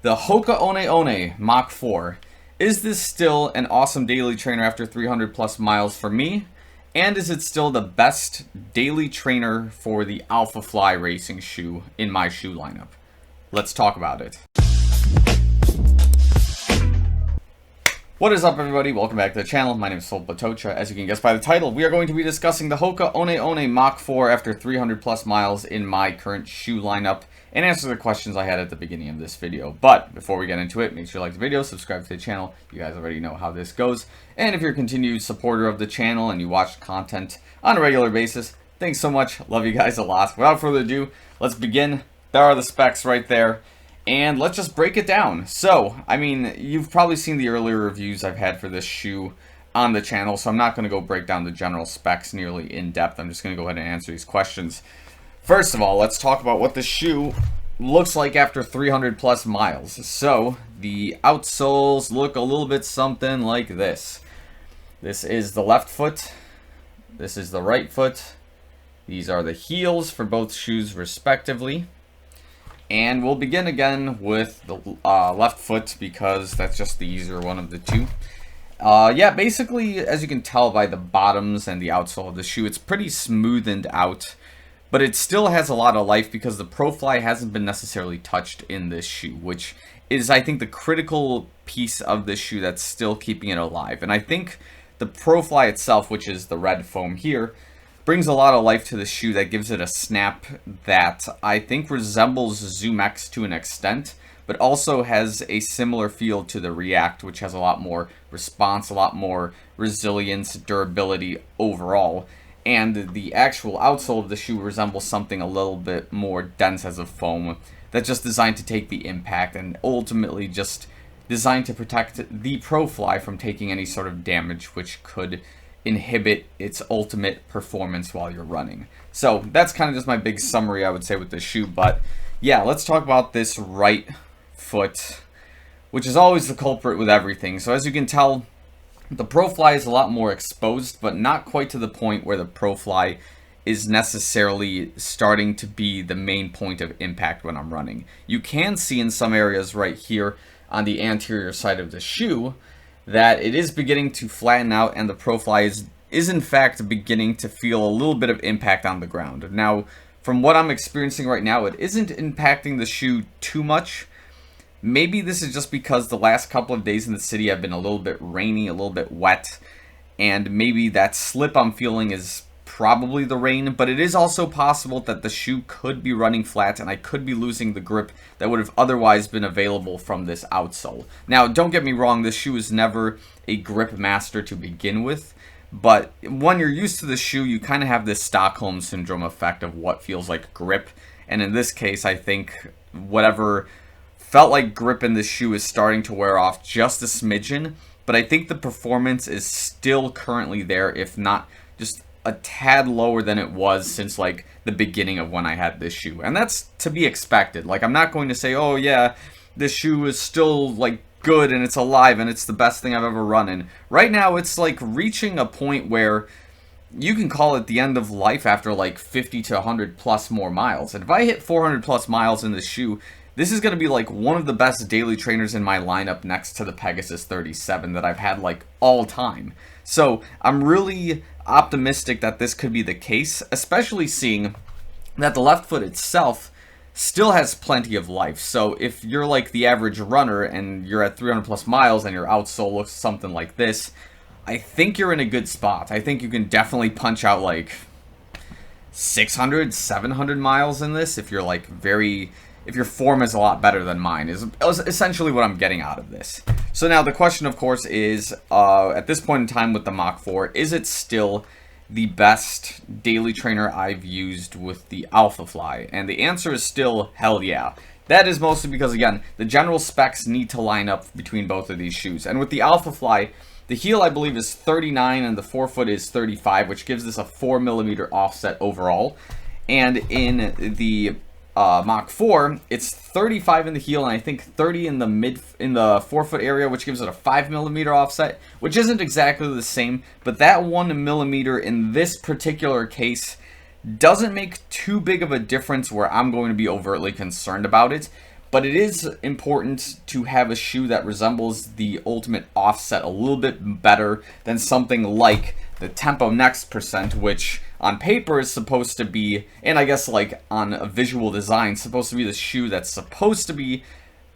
The Hoka One One Mach 4. Is this still an awesome daily trainer after 300 plus miles for me? And is it still the best daily trainer for the Alphafly racing shoe in my shoe lineup? Let's talk about it. What is up, everybody? Welcome back to the channel. My name is Filip Latocha. As you can guess by the title, we are going to be discussing the Hoka One One Mach 4 after 300 plus miles in my current shoe lineup and answer the questions I had at the beginning of this video. But before we get into it, make sure you like the video, subscribe to the channel. You guys already know how this goes. And if you're a continued supporter of the channel and you watch content on a regular basis, thanks so much. Love you guys a lot. Without further ado, let's begin. There are the specs right there. And let's just break it down. So, I mean, you've probably seen the earlier reviews I've had for this shoe on the channel, so I'm not going to go break down the general specs nearly in depth. I'm just going to go ahead and answer these questions. First of all, let's talk about what the shoe looks like after 300 plus miles. So, the outsoles look a little bit something like this. This is the left foot. This is the right foot. These are the heels for both shoes respectively. And we'll begin again with the left foot because that's just the easier one of the two. Yeah, basically, as you can tell by the bottoms and the outsole of the shoe, it's pretty smoothened out. But it still has a lot of life because the ProFly hasn't been necessarily touched in this shoe, which is, I think, the critical piece of this shoe that's still keeping it alive. And I think the ProFly itself, which is the red foam here, brings a lot of life to the shoe that gives it a snap that I think resembles Zoom X to an extent, but also has a similar feel to the React, which has a lot more response, a lot more resilience, durability overall. And the actual outsole of the shoe resembles something a little bit more dense as a foam that's just designed to take the impact and ultimately just designed to protect the ProFly from taking any sort of damage which could inhibit its ultimate performance while you're running. So that's kind of just my big summary, I would say, with this shoe. But yeah, let's talk about this right foot, which is always the culprit with everything. So as you can tell, the ProFly is a lot more exposed, but not quite to the point where the ProFly is necessarily starting to be the main point of impact when I'm running. You can see in some areas right here on the anterior side of the shoe that it is beginning to flatten out, and the ProFly is in fact beginning to feel a little bit of impact on the ground. Now, from what I'm experiencing right now, it isn't impacting the shoe too much. Maybe this is just because the last couple of days in the city have been a little bit rainy, a little bit wet, and maybe that slip I'm feeling is probably the rain, but it is also possible that the shoe could be running flat and I could be losing the grip that would have otherwise been available from this outsole. Now, don't get me wrong, this shoe is never a grip master to begin with, but when you're used to the shoe, you kind of have this Stockholm Syndrome effect of what feels like grip, and in this case, I think whatever felt like grip in this shoe is starting to wear off just a smidgen, but I think the performance is still currently there, if not just a tad lower than it was since like the beginning of when I had this shoe. And that's to be expected. Like, I'm not going to say, oh yeah, this shoe is still like good and it's alive and it's the best thing I've ever run in. Right now it's like reaching a point where you can call it the end of life after like 50 to 100 plus more miles. And if I hit 400 plus miles in this shoe, this is going to be like one of the best daily trainers in my lineup next to the Pegasus 37 that I've had like all time. So I'm really optimistic that this could be the case, especially seeing that the left foot itself still has plenty of life. So if you're like the average runner and you're at 300 plus miles and your outsole looks something like this, I think you're in a good spot. I think you can definitely punch out like 600, 700 miles in this if you're like if your form is a lot better than mine, is essentially what I'm getting out of this. So now the question, of course, is, at this point in time with the Mach 4, is it still the best daily trainer I've used with the Alphafly? And the answer is still, hell yeah. That is mostly because, again, the general specs need to line up between both of these shoes. And with the Alphafly, the heel, I believe, is 39 and the forefoot is 35, which gives this a 4mm offset overall. And in the Mach 4, it's 35 in the heel and I think 30 in the forefoot area, which gives it a 5mm offset, which isn't exactly the same, but that 1mm in this particular case doesn't make too big of a difference where I'm going to be overtly concerned about it. But it is important to have a shoe that resembles the ultimate offset a little bit better than something like the Tempo Next Percent, which on paper is supposed to be, and I guess like on a visual design, supposed to be the shoe that's supposed to be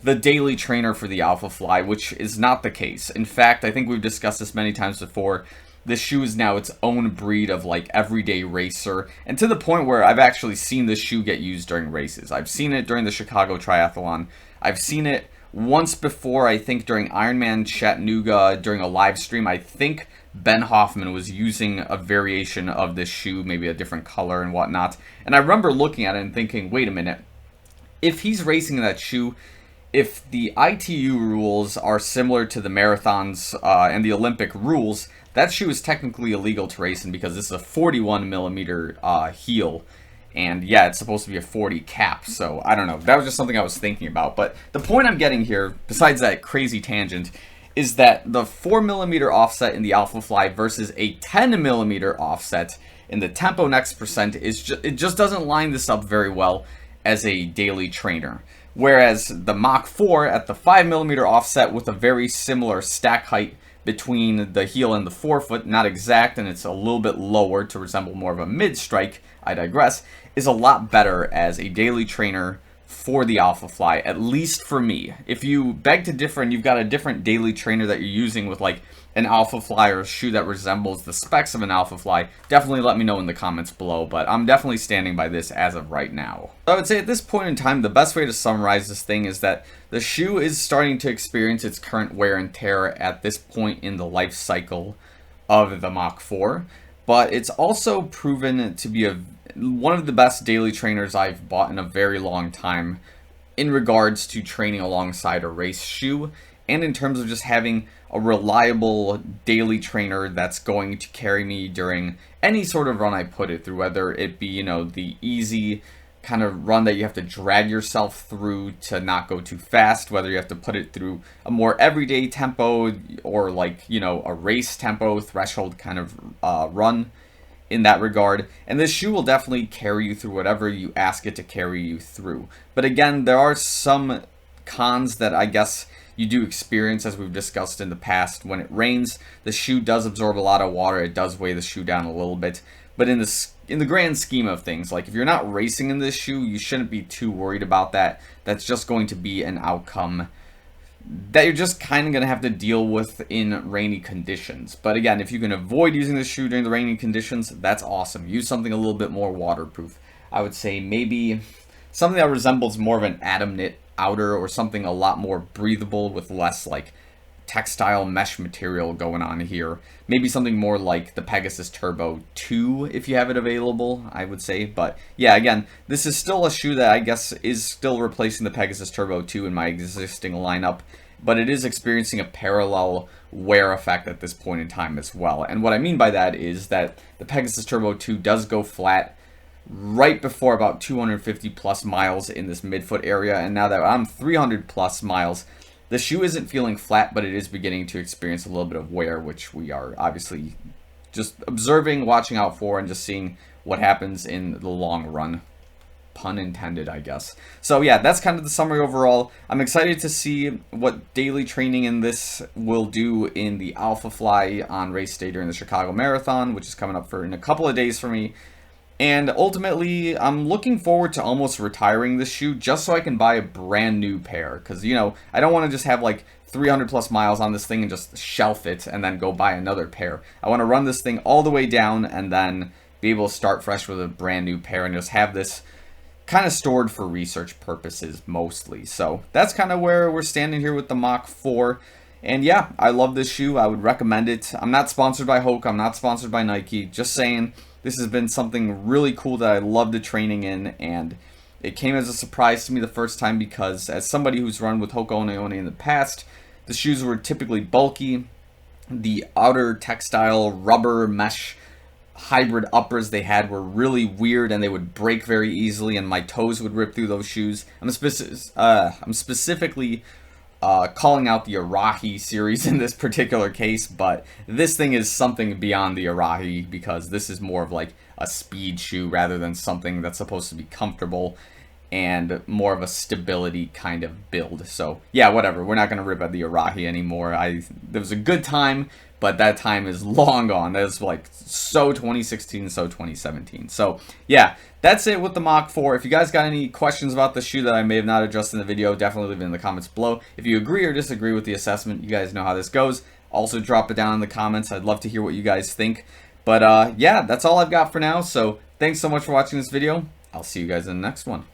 the daily trainer for the Alphafly, which is not the case. In fact, I think we've discussed this many times before. This shoe is now its own breed of like everyday racer, and to the point where I've actually seen this shoe get used during races. I've seen it during the Chicago Triathlon. I've seen it once before, I think during Ironman Chattanooga during a live stream. I think Ben Hoffman was using a variation of this shoe, maybe a different color and whatnot. And I remember looking at it and thinking, wait a minute, if he's racing in that shoe, if the ITU rules are similar to the marathons and the Olympic rules, that shoe is technically illegal to race in because this is a 41 millimeter heel. And yeah, it's supposed to be a 40 cap. So I don't know. That was just something I was thinking about. But the point I'm getting here, besides that crazy tangent, is that the 4 millimeter offset in the Alphafly versus a 10 millimeter offset in the Tempo Next Percent it just doesn't line this up very well as a daily trainer. Whereas the Mach 4 at the 5 millimeter offset with a very similar stack height between the heel and the forefoot, not exact, and it's a little bit lower to resemble more of a mid-strike, I digress, is a lot better as a daily trainer for the Alphafly, at least for me. If you beg to differ and you've got a different daily trainer that you're using with like an Alphafly or a shoe that resembles the specs of an Alphafly, definitely let me know in the comments below, but I'm definitely standing by this as of right now. I would say at this point in time, the best way to summarize this thing is that the shoe is starting to experience its current wear and tear at this point in the life cycle of the Mach 4, but it's also proven to be one of the best daily trainers I've bought in a very long time in regards to training alongside a race shoe, and in terms of just having a reliable daily trainer that's going to carry me during any sort of run I put it through, whether it be, you know, the easy kind of run that you have to drag yourself through to not go too fast, whether you have to put it through a more everyday tempo or like, you know, a race tempo threshold kind of run in that regard. And this shoe will definitely carry you through whatever you ask it to carry you through. But again, there are some cons that I guess you do experience, as we've discussed in the past. When it rains, the shoe does absorb a lot of water. It does weigh the shoe down a little bit. But in the grand scheme of things, like if you're not racing in this shoe, you shouldn't be too worried about that. That's just going to be an outcome that you're just kind of going to have to deal with in rainy conditions. But again, if you can avoid using this shoe during the rainy conditions, that's awesome. Use something a little bit more waterproof. I would say maybe something that resembles more of an Atom Knit outer, or something a lot more breathable with less like textile mesh material going on here. Maybe something more like the Pegasus Turbo 2 if you have it available, I would say. But yeah, again, this is still a shoe that I guess is still replacing the Pegasus Turbo 2 in my existing lineup, but it is experiencing a parallel wear effect at this point in time as well. And what I mean by that is that the Pegasus Turbo 2 does go flat right before about 250 plus miles in this midfoot area, and now that I'm 300 plus miles, the shoe isn't feeling flat, but it is beginning to experience a little bit of wear, which we are obviously just observing, watching out for, and just seeing what happens in the long run. Pun intended, I guess. So yeah, that's kind of the summary overall. I'm excited to see what daily training in this will do in the Alphafly on race day during the Chicago Marathon, which is coming up in a couple of days for me. And ultimately, I'm looking forward to almost retiring this shoe just so I can buy a brand new pair. Because, you know, I don't want to just have like 300 plus miles on this thing and just shelf it and then go buy another pair. I want to run this thing all the way down and then be able to start fresh with a brand new pair and just have this kind of stored for research purposes mostly. So that's kind of where we're standing here with the Mach 4. And yeah, I love this shoe. I would recommend it. I'm not sponsored by Hoka. I'm not sponsored by Nike. Just saying, this has been something really cool that I love the training in, and it came as a surprise to me the first time because as somebody who's run with Hoka One One in the past, the shoes were typically bulky. The outer textile rubber mesh hybrid uppers they had were really weird, and they would break very easily, and my toes would rip through those shoes. I'm specifically calling out the Arahi series in this particular case, but this thing is something beyond the Arahi because this is more of like a speed shoe rather than something that's supposed to be comfortable. and more of a stability kind of build. So yeah, whatever. We're not going to rip at the Arahi anymore. There was a good time, but that time is long gone. That was like so 2016, so 2017. So yeah, that's it with the Mach 4. If you guys got any questions about the shoe that I may have not addressed in the video, definitely leave it in the comments below. If you agree or disagree with the assessment, you guys know how this goes. Also drop it down in the comments. I'd love to hear what you guys think. But yeah, that's all I've got for now. So thanks so much for watching this video. I'll see you guys in the next one.